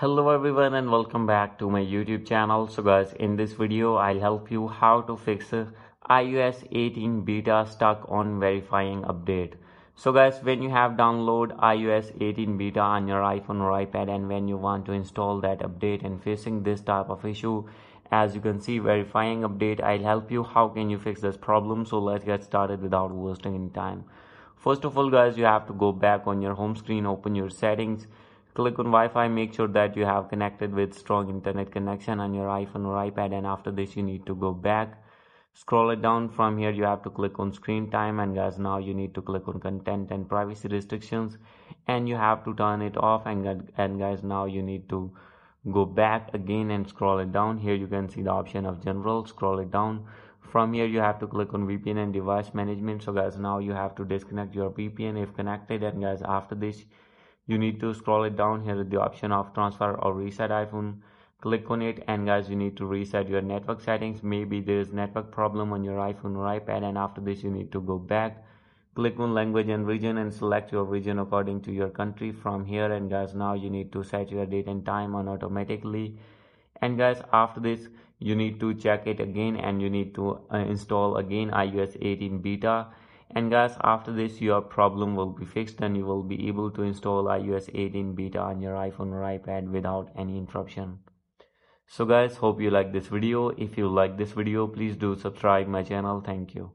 Hello everyone and welcome back to my YouTube channel. So guys, in this video I'll help you how to fix iOS 18 beta stuck on verifying update. So guys, when you have download iOS 18 beta on your iPhone or iPad and when you want to install that update and facing this type of issue, as you can see verifying update, I'll help you how can you fix this problem. So let's get started without wasting any time. First of all guys, you have to go back on your home screen, open your settings, click on Wi-Fi, make sure that you have connected with strong internet connection on your iPhone or iPad, and after this you need to go back, scroll it down. From here you have to click on screen time, and guys now you need to click on content and privacy restrictions and you have to turn it off, and guys now you need to go back again and scroll it down. Here you can see the option of general, scroll it down. From here you have to click on VPN and device management. So guys now you have to disconnect your VPN if connected, and guys after this you need to scroll it down. Here is the option of transfer or reset iPhone, click on it, and guys you need to reset your network settings. Maybe there is network problem on your iPhone or iPad, and after this you need to go back, click on language and region and select your region according to your country from here, and guys now you need to set your date and time on automatically, and guys after this you need to check it again and you need to install again iOS 18 beta, and guys after this your problem will be fixed and you will be able to install iOS 18 beta on your iPhone or iPad without any interruption. So guys, hope you like this video. If you like this video, please do subscribe my channel. Thank you.